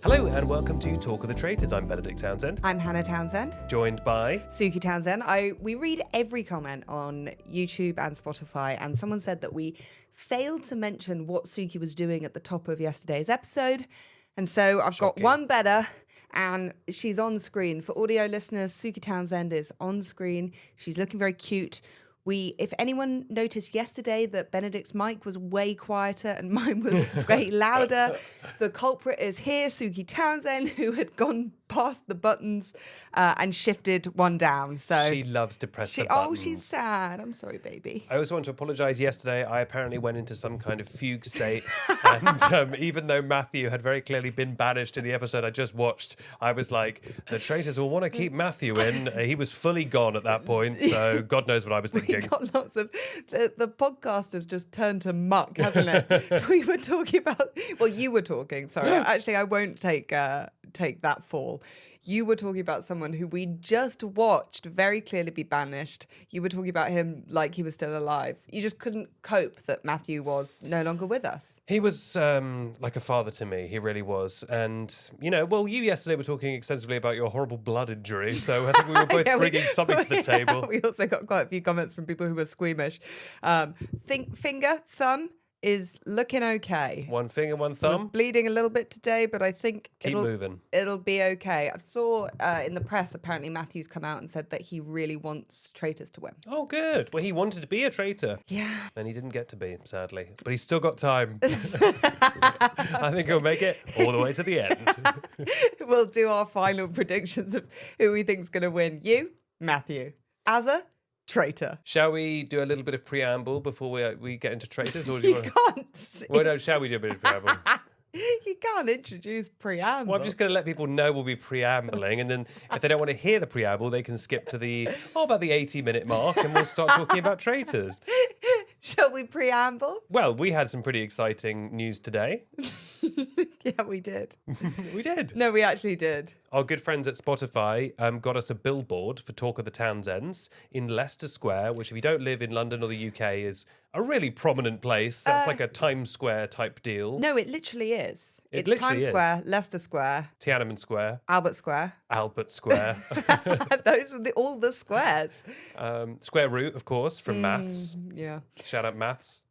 Hello and welcome to Talk of the Traitors. I'm Benedict Townsend. I'm Hannah Townsend. Joined by Suki Townsend. We read every comment on YouTube and Spotify, and someone said that we failed to mention what Suki was doing at the top of yesterday's episode. And so I've got one better, and she's on screen. For audio listeners, Suki Townsend is on screen. She's looking very cute. If anyone noticed yesterday that Benedict's mic was way quieter and mine was way louder, the culprit is here, Suki Townsend, who had gone past the buttons and shifted one down. So she loves to press the buttons. Oh, she's sad. I'm sorry, baby. I also want to apologise. Yesterday, I apparently went into some kind of fugue state. And even though Matthew had very clearly been banished in the episode I just watched, I was like, the traitors will want to keep Matthew in. He was fully gone at that point. So God knows what I was thinking. We got lots of... The podcast has just turned to muck, hasn't it? We were talking about... Well, you were talking. Sorry. Actually, I won't take that fall. You were talking about someone who we just watched very clearly be banished. You were talking about him like he was still alive. You just couldn't cope that Matthew was no longer with us. He was like a father to me. He really was. And, you yesterday were talking extensively about your horrible blood injury. So I think we were both bringing something to the table. We also got quite a few comments from people who were squeamish. Finger, thumb is looking okay. One finger, one thumb. Was bleeding a little bit today, but I think it'll be okay. I saw in the press, apparently Matthew's come out and said that he really wants Traitors to win. Oh, good. Well, he wanted to be a traitor. Yeah. And he didn't get to be, sadly. But he's still got time. I think he'll make it all the way to the end. We'll do our final predictions of who we think's going to win. You, Matthew. Azza, Traitor. Shall we do a little bit of preamble before we get into Traitors? Or do you can't. Well, no, shall we do a bit of preamble? You can't introduce preamble. Well, I'm just going to let people know we'll be preambling, and then if they don't want to hear the preamble, they can skip to about the 80-minute mark, and we'll start talking about Traitors. Shall we preamble? Well, we had some pretty exciting news today. Yeah, we did. We did. No, we actually did. Our good friends at Spotify got us a billboard for Talk of the Townsends in Leicester Square, which if you don't live in London or the UK is a really prominent place. That's like a Times Square type deal. No, it literally is. It's literally Times Square, Leicester Square, Tiananmen Square, Albert Square. Those are all the squares. Square root, of course, from maths. Yeah. Shout out maths.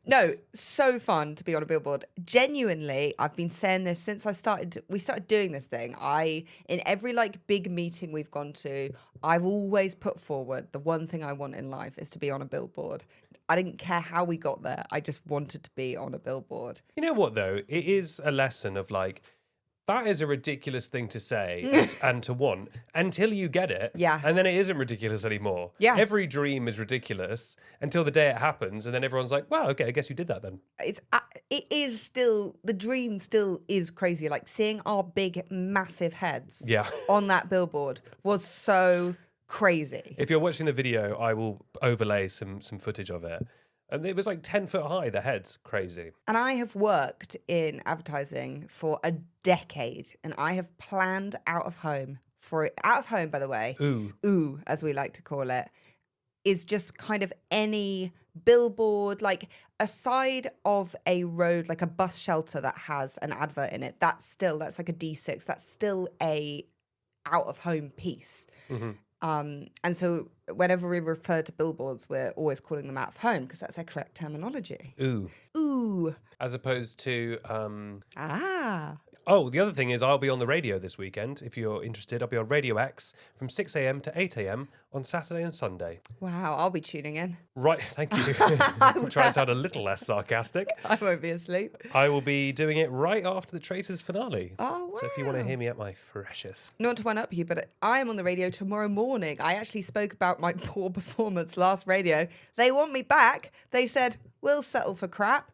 No, so fun to be on a billboard. Genuinely, I've been saying this since we started doing this thing. In every big meeting we've gone to, I've always put forward the one thing I want in life is to be on a billboard. I didn't care how we got there. I just wanted to be on a billboard. You know what, though? It is a lesson of that is a ridiculous thing to say and to want until you get it. Yeah. And then it isn't ridiculous anymore. Yeah. Every dream is ridiculous until the day it happens. And then everyone's like, well, okay, I guess you did that then. It is still, the dream still is crazy. Seeing our big, massive heads on that billboard was so crazy. If you're watching the video, I will overlay some footage of it. And it was 10 foot high, the head's crazy. And I have worked in advertising for a decade, and I have planned out of home for it. Out of home, by the way. Ooh, as we like to call it, is just kind of any billboard, a side of a road, like a bus shelter that has an advert in it. That's like a D6. That's still a out of home piece. Mm-hmm. And so whenever we refer to billboards, we're always calling them out of home because that's their correct terminology. Ooh. As opposed to... Oh, the other thing is I'll be on the radio this weekend. If you're interested, I'll be on Radio X from 6 a.m. to 8 a.m. on Saturday and Sunday. Wow, I'll be tuning in. Right, thank you. I'll try and sound a little less sarcastic. I won't be asleep. I will be doing it right after the Traitors finale. Oh, wow. So if you want to hear me at my freshest. Not to one-up you, but I am on the radio tomorrow morning. I actually spoke about my poor performance last radio. They want me back. They said, we'll settle for crap.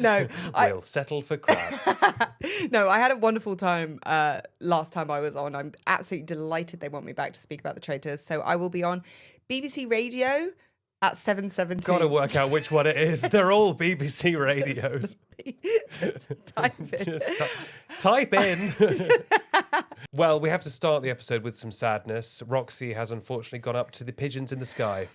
No. We'll settle for crap. No, I had a wonderful time last time I was on. I'm absolutely delighted they want me back to speak about the Traitors. So I will be on BBC Radio at 7:17. Got to work out which one it is. They're all BBC radios. Just type in. Type in. Well, we have to start the episode with some sadness. Roxy has unfortunately gone up to the pigeons in the sky.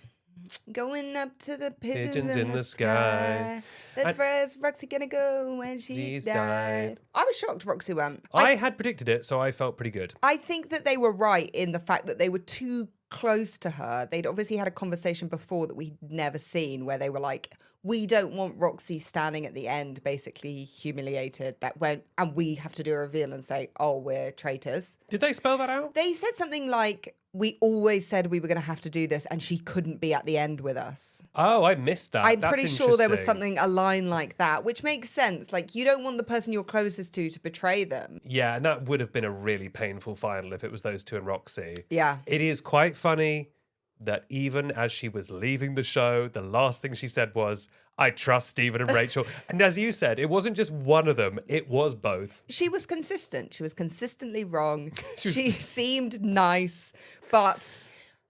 Going up to the pigeons, Pigeons in the sky. That's where's Roxy gonna go when she's died. I was shocked Roxy went. I had predicted it, so I felt pretty good. I think that they were right in the fact that they were too close to her. They'd obviously had a conversation before that we'd never seen where they were like, we don't want Roxy standing at the end, basically humiliated. And we have to do a reveal and say, oh, we're traitors. Did they spell that out? They said something like, we always said we were going to have to do this and she couldn't be at the end with us. Oh, I missed that. I'm That's pretty sure there was interesting. a line like that, which makes sense. Like, you don't want the person you're closest to betray them. Yeah, and that would have been a really painful final if it was those two and Roxy. Yeah. It is quite funny that even as she was leaving the show, the last thing she said was, I trust Stephen and Rachel. And as you said, it wasn't just one of them, it was both. She was consistent. She was consistently wrong. She seemed nice. But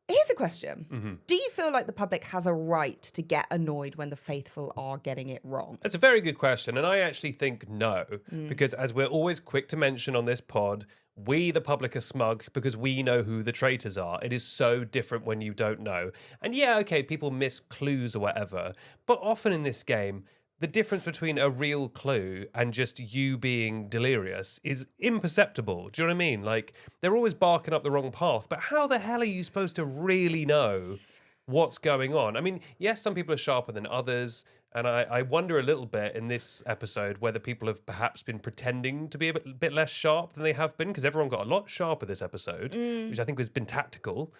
here's a question. Mm-hmm. Do you feel like the public has a right to get annoyed when the faithful are getting it wrong? That's a very good question. And I actually think no, because as we're always quick to mention on this pod, we, the public, are smug because we know who the traitors are. It is so different when you don't know. And yeah, okay, people miss clues or whatever. But often in this game, the difference between a real clue and just you being delirious is imperceptible. Do you know what I mean? Like, they're always barking up the wrong path. But how the hell are you supposed to really know what's going on? I mean, yes, some people are sharper than others. And I wonder a little bit in this episode whether people have perhaps been pretending to be a bit less sharp than they have been, because everyone got a lot sharper this episode, which I think has been tactical.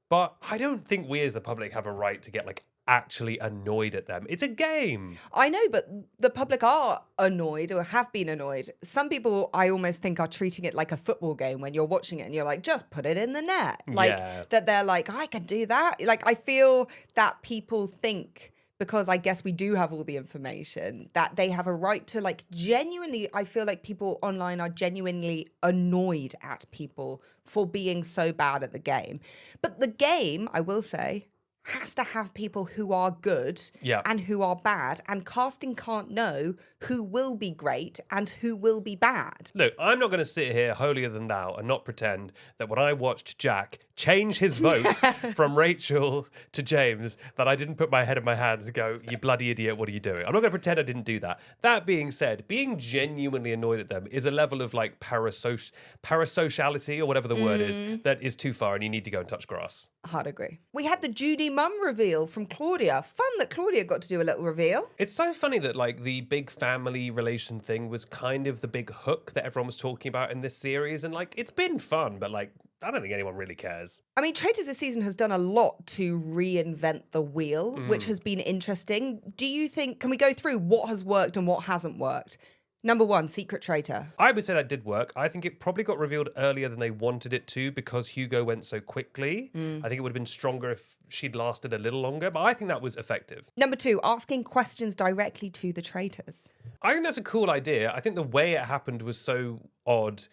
But I don't think we as the public have a right to get like actually annoyed at them. It's a game. I know, but the public are annoyed or have been annoyed. Some people, I almost think, are treating it like a football game when you're watching it and you're like, just put it in the net. Like, that they're like, I can do that. Like, I feel that people think, because I guess we do have all the information, that they have a right to, like, genuinely, I feel like people online are genuinely annoyed at people for being so bad at the game. But the game, I will say, has to have people who are good and who are bad, and casting can't know who will be great and who will be bad. Look, I'm not going to sit here holier than thou and not pretend that when I watched Jack change his vote from Rachel to James, that I didn't put my head in my hands and go, you bloody idiot, what are you doing? I'm not going to pretend I didn't do that. That being said, being genuinely annoyed at them is a level of like parasociality or whatever the word is that is too far and you need to go and touch grass. Hard agree. We had the Judy mum reveal from Claudia. Fun that Claudia got to do a little reveal. It's so funny that like the big family relation thing was kind of the big hook that everyone was talking about in this series. And like, it's been fun, but like, I don't think anyone really cares. I mean, Traitors this season has done a lot to reinvent the wheel, which has been interesting. Do you think, can we go through what has worked and what hasn't worked? Number one, secret traitor. I would say that did work. I think it probably got revealed earlier than they wanted it to because Hugo went so quickly. I think it would have been stronger if she'd lasted a little longer, but I think that was effective. Number two, asking questions directly to the traitors. I think that's a cool idea. I think the way it happened was so odd,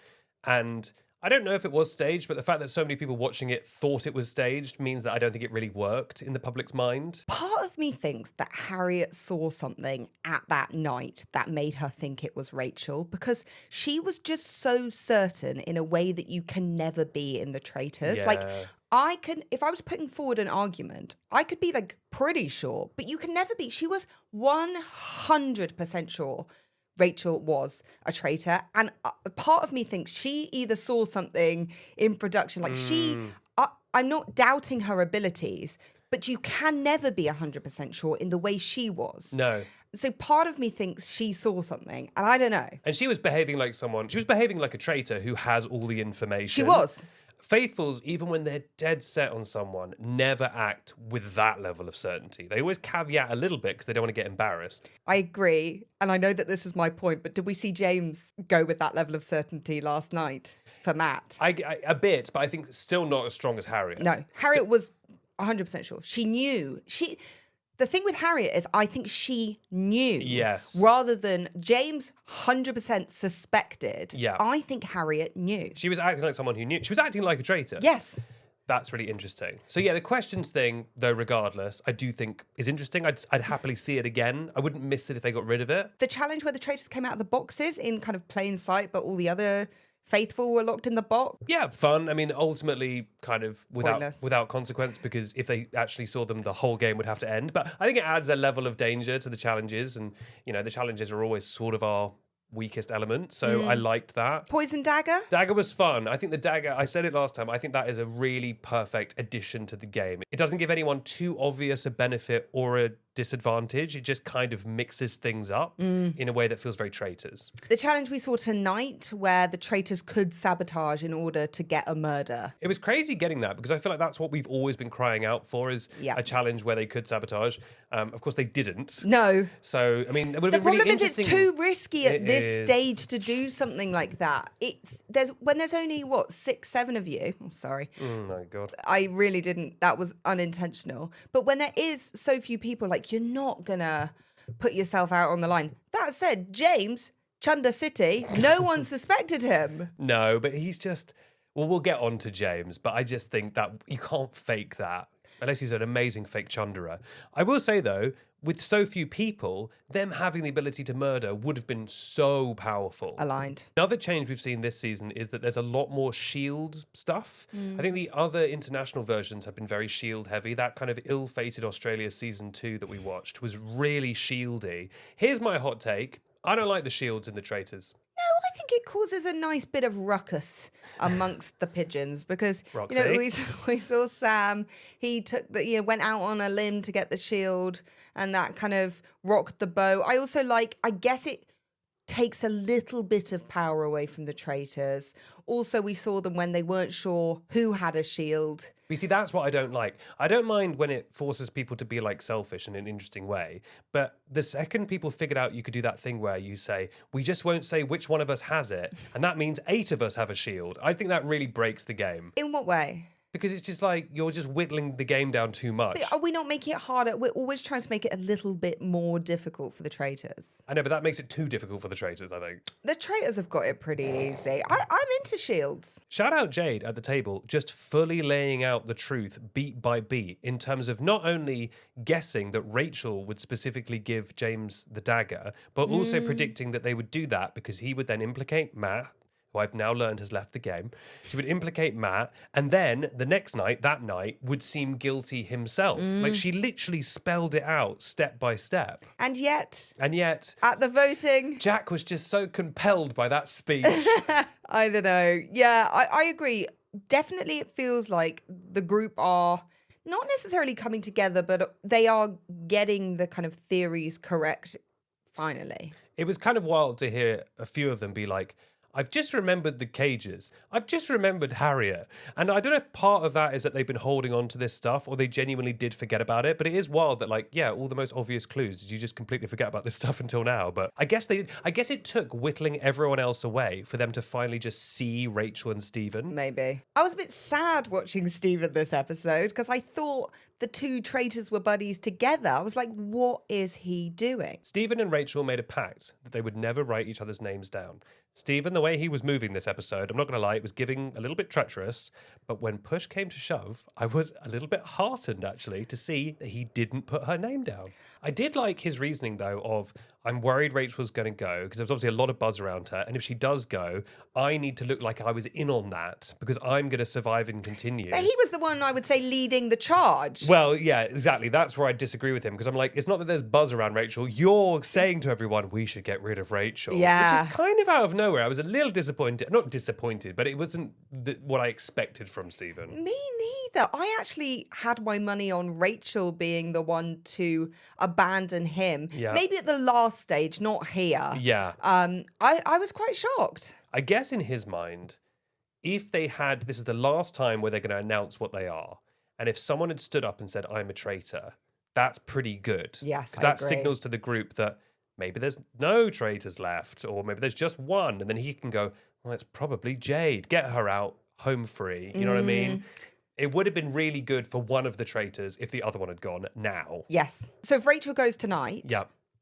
and I don't know if it was staged, but the fact that so many people watching it thought it was staged means that I don't think it really worked in the public's mind. Part of me thinks that Harriet saw something at that night that made her think it was Rachel, because she was just so certain in a way that you can never be in the Traitors. Yeah. Like, if I was putting forward an argument, I could be like pretty sure, but you can never be. She was 100% sure Rachel was a traitor. And part of me thinks she either saw something in production, like I'm not doubting her abilities, but you can never be 100% sure in the way she was. No. So part of me thinks she saw something, and I don't know. And she was behaving like someone, she was behaving like a traitor who has all the information. She was. Faithfuls, even when they're dead set on someone, never act with that level of certainty. They always caveat a little bit because they don't want to get embarrassed. I agree. And I know that this is my point, but did we see James go with that level of certainty last night for Matt? A bit, but I think still not as strong as Harriet. No, Harriet was 100% sure. She knew. The thing with Harriet is I think she knew. Yes. Rather than James 100% suspected. Yeah. I think Harriet knew. She was acting like someone who knew. She was acting like a traitor. Yes. That's really interesting. So yeah, the questions thing, though, regardless, I do think is interesting. I'd happily see it again. I wouldn't miss it if they got rid of it. The challenge where the traitors came out of the boxes in kind of plain sight, but all the other Faithful were locked in the box. Yeah, fun. I mean, ultimately kind of Pointless. without consequence, because if they actually saw them, the whole game would have to end. But I think it adds a level of danger to the challenges. And, the challenges are always sort of our weakest element. So I liked that. Poison dagger? Dagger was fun. I think the dagger, I said it last time, I think that is a really perfect addition to the game. It doesn't give anyone too obvious a benefit or a disadvantage. It just kind of mixes things up in a way that feels very Traitors. The challenge we saw tonight where the traitors could sabotage in order to get a murder. It was crazy getting that because I feel like that's what we've always been crying out for is a challenge where they could sabotage. Of course, they didn't. No. So, I mean, it would have The been really problem is interesting. it's too risky at this stage to do something like that. When there's only, 6, 7 of you. Oh, sorry. Oh, my God. I really didn't. That was unintentional. But when there is so few people, like, you're not going to put yourself out on the line. That said, James, Chunder City, no one suspected him. No, but he's just... Well, we'll get on to James, but I just think that you can't fake that unless he's an amazing fake Chunderer. I will say, though, with so few people, them having the ability to murder would have been so powerful. Aligned. Another change we've seen this season is that there's a lot more shield stuff. I think the other international versions have been very shield heavy. That kind of ill-fated Australia season 2 that we watched was really shieldy. Here's my hot take. I don't like the shields in the Traitors. No, I think it causes a nice bit of ruckus amongst the pigeons because Roxy. we saw Sam. He took went out on a limb to get the shield, and that kind of rocked the boat. I also I guess it takes a little bit of power away from the traitors. Also, we saw them when they weren't sure who had a shield. You see, that's what I don't like. I don't mind when it forces people to be selfish in an interesting way. But the second people figured out you could do that thing where you say, we just won't say which one of us has it. And that means 8 of us have a shield. I think that really breaks the game. In what way? Because it's just you're just whittling the game down too much. But are we not making it harder? We're always trying to make it a little bit more difficult for the traitors. I know, but that makes it too difficult for the traitors, I think. The traitors have got it pretty easy. I'm into shields. Shout out Jade at the table, just fully laying out the truth beat by beat in terms of not only guessing that Rachel would specifically give James the dagger, but also predicting that they would do that because he would then implicate Matt, who I've now learned has left the game. She would implicate Matt, and then the next night, that night, would seem guilty himself. She literally spelled it out step by step. And yet, at the voting, Jack was just so compelled by that speech. I don't know. Yeah, I agree. Definitely it feels like the group are not necessarily coming together, but they are getting the kind of theories correct finally. It was kind of wild to hear a few of them be like, I've just remembered the cages. I've just remembered Harriet. And I don't know if part of that is that they've been holding on to this stuff or they genuinely did forget about it. But it is wild that all the most obvious clues, did you just completely forget about this stuff until now? But I guess it took whittling everyone else away for them to finally just see Rachel and Stephen. Maybe. I was a bit sad watching Stephen this episode because I thought the 2 traitors were buddies together. I was like, what is he doing? Stephen and Rachel made a pact that they would never write each other's names down. Stephen, the way he was moving this episode, I'm not going to lie, it was giving a little bit treacherous. But when push came to shove, I was a little bit heartened, actually, to see that he didn't put her name down. I did like his reasoning, though, of I'm worried Rachel's going to go because there's obviously a lot of buzz around her. And if she does go, I need to look like I was in on that because I'm going to survive and continue. But he was the one, I would say, leading the charge. Well, yeah, exactly. That's where I disagree with him because I'm like, it's not that there's buzz around Rachel. You're saying to everyone, we should get rid of Rachel. Yeah. Which is kind of out of nowhere. I was a little disappointed. Not disappointed, but it wasn't what I expected from Stephen. Me neither. I actually had my money on Rachel being the one to abandon him. Yeah. Maybe at the last stage, not here. Yeah. I was quite shocked. I guess in his mind, if they had, this is the last time where they're going to announce what they are. And if someone had stood up and said, I'm a traitor, that's pretty good. Yes, because that signals to the group that maybe there's no traitors left, or maybe there's just one. And then he can go, well, it's probably Jade. Get her out, home free. You know what I mean? It would have been really good for one of the traitors if the other one had gone now. Yes. So if Rachel goes tonight,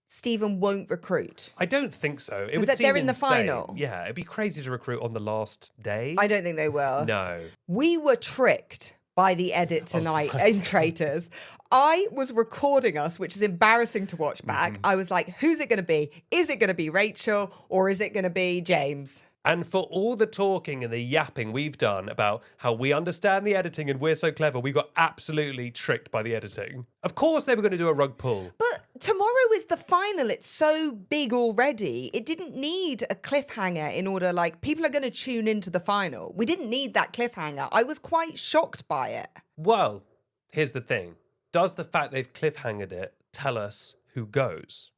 Stephen won't recruit. I don't think so. It would Because seem they're in the insane. final. Yeah, it'd be crazy to recruit on the last day. I don't think they will. No. We were tricked by the edit tonight in Traitors. I was recording us, which is embarrassing to watch back. I was like, who's it going to be? Is it going to be Rachel or is it going to be James? And for all the talking and the yapping we've done about how we understand the editing and we're so clever, we got absolutely tricked by the editing. Of course they were going to do a rug pull. But tomorrow is the final. It's so big already. It didn't need a cliffhanger in order, like, people are going to tune into the final. We didn't need that cliffhanger. I was quite shocked by it. Well, here's the thing. Does the fact they've cliffhangered it tell us who goes?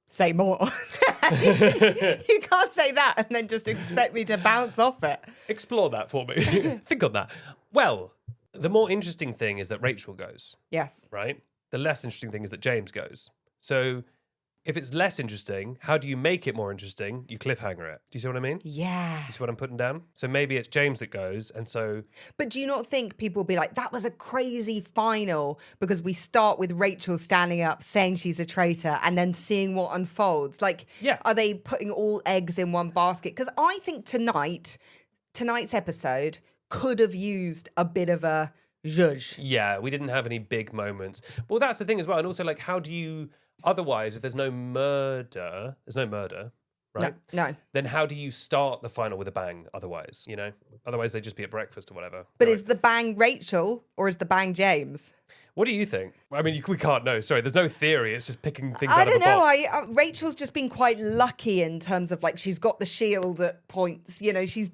Say more. You can't say that and then just expect me to bounce off it. Explore that for me. Think on that. Well, the more interesting thing is that Rachel goes, Yes. right? The less interesting thing is that James goes. So if it's less interesting, how do you make it more interesting? You cliffhanger it. Do you see what I mean? Yeah. You see what I'm putting down? So maybe it's James that goes, and so... But do you not think people will be like, that was a crazy final because we start with Rachel standing up saying she's a traitor and then seeing what unfolds? Like, Yeah. Are they putting all eggs in one basket? Because I think tonight's episode could have used a bit of a zhuzh. Yeah, we didn't have any big moments. Well, that's the thing as well. And also, like, how do you... Otherwise, if there's no murder, right? No. Then how do you start the final with a bang otherwise, you know? Otherwise, they'd just be at breakfast or whatever. But Right. is the bang Rachel or is the bang James? What do you think? I mean, we can't know. Sorry, there's no theory. It's just picking things I out of a don't know. box. Rachel's just been quite lucky in terms of, like, she's got the shield at points. You know, she's...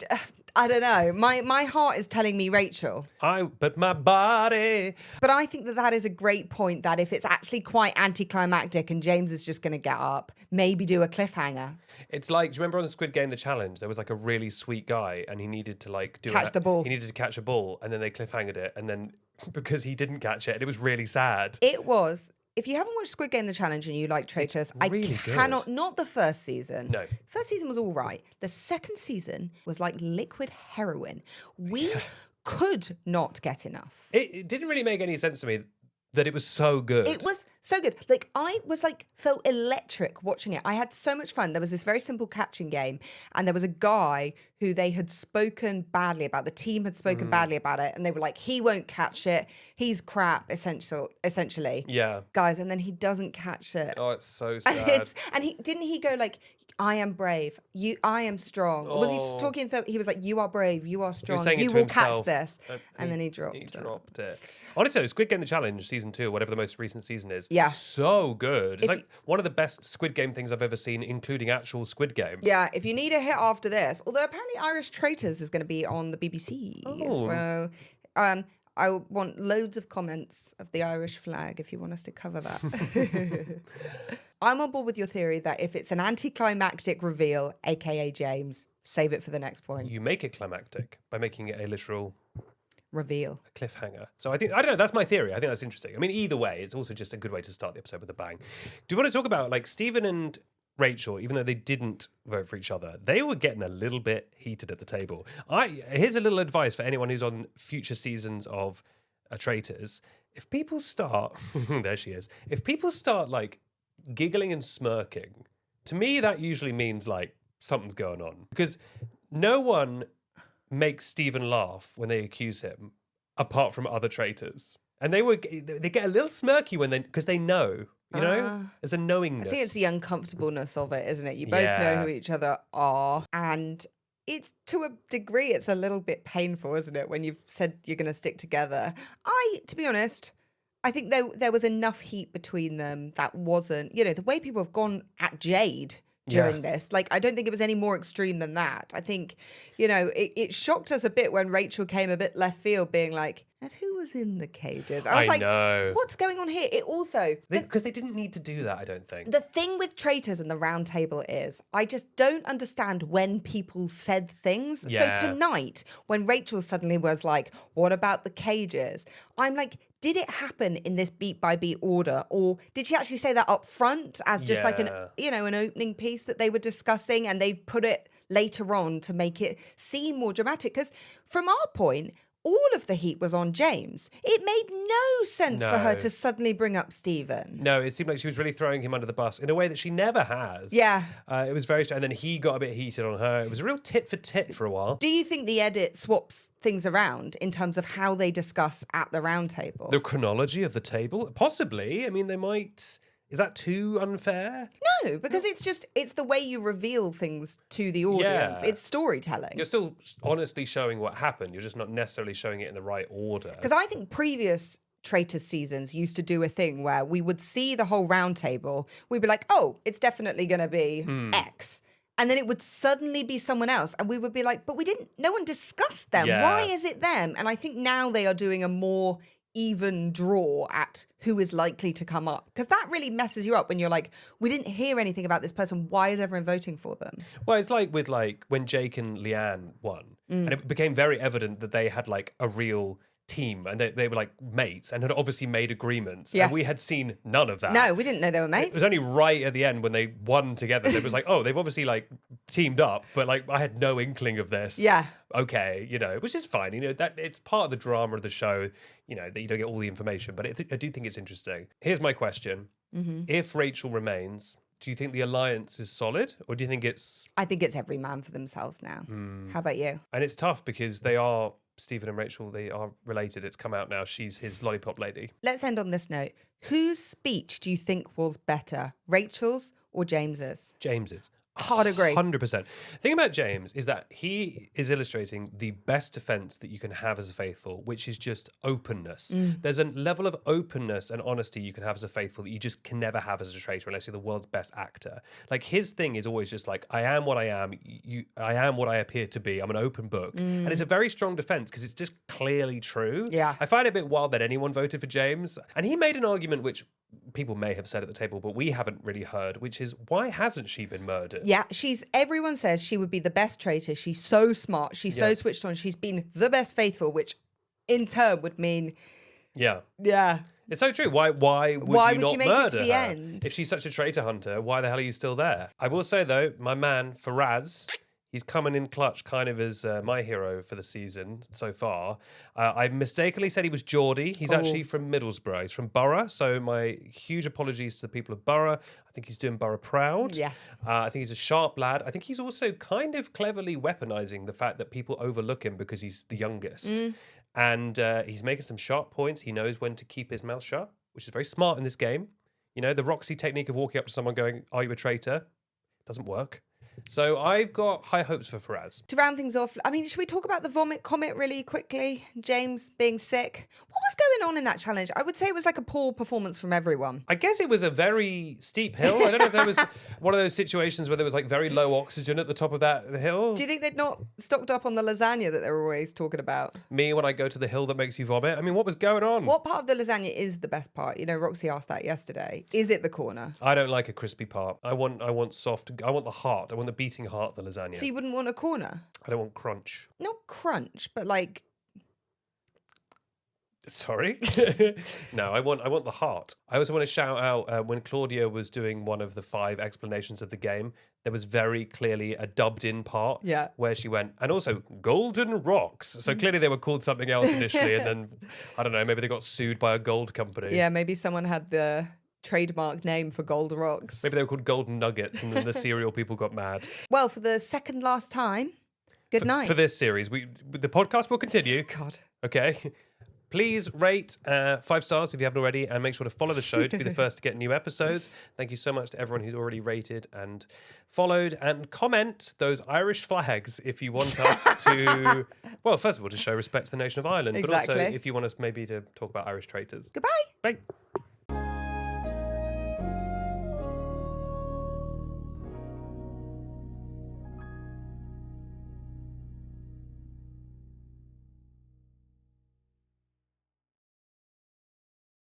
I don't know. My heart is telling me Rachel. But my body... But I think that is a great point, that if it's actually quite anticlimactic and James is just going to get up, maybe do a cliffhanger. It's like, do you remember on the Squid Game, the challenge, there was like a really sweet guy and he needed to like Catch the ball. He needed to catch a ball and then they cliffhangered it and then because he didn't catch it, and it was really sad. It was. If you haven't watched Squid Game The Challenge and you like Traitors, really I cannot, not the first season. No. First season was all right. The second season was like liquid heroin. We could not get enough. It didn't really make any sense to me that it was so good. It was so good. Like, I was like, felt electric watching it. I had so much fun. There was this very simple catching game, and there was a guy who they had spoken badly about. The team had spoken badly about it, and they were like, he won't catch it. He's crap, essentially. Yeah. Guys, and then he doesn't catch it. Oh, it's so sad. And he go like, I am brave. I am strong. Or was he talking? He was like, you are brave. You are strong. saying it You to will himself. catch this. And then he dropped it. Honestly, Squid Game The Challenge season 2, whatever the most recent season is, Yeah. so good. It's like one of the best Squid Game things I've ever seen, including actual Squid Game. Yeah, if you need a hit after this, although apparently Irish Traitors is going to be on the BBC. Oh. So I want loads of comments of the Irish flag if you want us to cover that. I'm on board with your theory that if it's an anticlimactic reveal, aka James, save it for the next point. You make it climactic by making it a literal Reveal. cliffhanger. So I don't know, that's my theory. I think that's interesting. I mean, either way, it's also just a good way to start the episode with a bang. Do you want to talk about, like, Stephen and Rachel, even though they didn't vote for each other, they were getting a little bit heated at the table. Here's a little advice for anyone who's on future seasons of Traitors. If people start, there she is. If people start, like, giggling and smirking, to me that usually means, like, something's going on. Because no one makes Stephen laugh when they accuse him, apart from other traitors. And they get a little smirky when because they know, you know? There's a knowingness. I think it's the uncomfortableness of it, isn't it? You both know who each other are. And it's, to a degree, it's a little bit painful, isn't it? When you've said you're going to stick together. To be honest, I think there was enough heat between them that wasn't, you know, the way people have gone at Jade during this. Like, I don't think it was any more extreme than that. I think, you know, it shocked us a bit when Rachel came a bit left field being like, and who was in the cages? I was like, know. What's going on here? It also... Because they didn't need to do that, I don't think. The thing with Traitors and the round table is, I just don't understand when people said things. Yeah. So tonight, when Rachel suddenly was like, what about the cages? I'm like, did it happen in this beat by beat order? Or did she actually say that up front as just like an opening piece that they were discussing, and they put it later on to make it seem more dramatic? Because from our point, all of the heat was on James. It made no sense for her to suddenly bring up Stephen. No, it seemed like she was really throwing him under the bus in a way that she never has. Yeah. It was very strange. And then he got a bit heated on her. It was a real tit for tit for a while. Do you think the edit swaps things around in terms of how they discuss at the round table? The chronology of the table? Possibly. I mean, they might... Is that too unfair? No, because it's the way you reveal things to the audience. Yeah. It's storytelling. You're still honestly showing what happened. You're just not necessarily showing it in the right order. Because I think previous Traitors seasons used to do a thing where we would see the whole round table. We'd be like, oh, it's definitely going to be X. And then it would suddenly be someone else. And we would be like, but no one discussed them. Yeah. Why is it them? And I think now they are doing a more even draw at who is likely to come up. Because that really messes you up when you're like, we didn't hear anything about this person. Why is everyone voting for them? Well, it's like with when Jake and Leanne won. And it became very evident that they had like a real team and they were like mates and had obviously made agreements. Yes. And we had seen none of that. No, we didn't know they were mates. It was only right at the end when they won together. It was like, oh, they've obviously like teamed up, but like I had no inkling of this. Yeah. Okay, which is fine. That it's part of the drama of the show, that you don't get all the information, but I do think it's interesting. Here's my question. If Rachel remains, do you think the alliance is solid or do you think it's... I think it's every man for themselves now. How about you? And it's tough because they are... Stephen and Rachel, they are related. It's come out now. She's his lollipop lady. Let's end on this note. Whose speech do you think was better, Rachel's or James's? James's. Hard agree. 100%. The thing about James is that he is illustrating the best defense that you can have as a faithful, which is just openness. There's a level of openness and honesty you can have as a faithful that you just can never have as a traitor unless you're the world's best actor. Like his thing is always just like, I am what I am. I am what I appear to be. I'm an open book. And it's a very strong defense because it's just clearly true. Yeah. I find it a bit wild that anyone voted for James. And he made an argument which people may have said at the table, but we haven't really heard, which is why hasn't she been murdered? Yeah, everyone says she would be the best traitor. She's so smart. She's so switched on. She's been the best faithful, which in turn would mean... Yeah. Yeah. It's so true. Why would you not make murder it to the her? end? If she's such a traitor hunter, why the hell are you still there? I will say, though, my man, Faraz, he's coming in clutch kind of as my hero for the season so far. I mistakenly said he was Geordie. He's actually from Middlesbrough. He's from Borough. So my huge apologies to the people of Borough. I think he's doing Borough proud. Yes. I think he's a sharp lad. I think he's also kind of cleverly weaponizing the fact that people overlook him because he's the youngest. And he's making some sharp points. He knows when to keep his mouth shut, which is very smart in this game. The Roxy technique of walking up to someone going, are you a traitor? Doesn't work. So I've got high hopes for Faraz. To round things off, I mean, should we talk about the vomit comet really quickly? James being sick. What was going on in that challenge? I would say it was like a poor performance from everyone. I guess it was a very steep hill. I don't know if there was one of those situations where there was like very low oxygen at the top of that hill. Do you think they'd not stocked up on the lasagna that they were always talking about? Me, when I go to the hill that makes you vomit? I mean, what was going on? What part of the lasagna is the best part? Roxy asked that yesterday. Is it the corner? I don't like a crispy part. I want soft. I want the heart. I want the beating heart of the lasagna. So you wouldn't want a corner? I don't want crunch. Not crunch, but like... Sorry? No, I want the heart. I also want to shout out when Claudia was doing one of the 5 explanations of the game, there was very clearly a dubbed in part where she went, and also golden rocks. So clearly they were called something else initially and then, I don't know, maybe they got sued by a gold company. Yeah, maybe someone had the trademark name for Gold Rocks. Maybe they were called Golden Nuggets and then the cereal people got mad. Well, for the second last time, good night. For this series, the podcast will continue. God. Okay. Please rate 5 stars if you haven't already, and make sure to follow the show to be the first to get new episodes. Thank you so much to everyone who's already rated and followed, and comment those Irish flags if you want us to, well, first of all, to show respect to the nation of Ireland, but also if you want us maybe to talk about Irish traitors. Goodbye. Bye.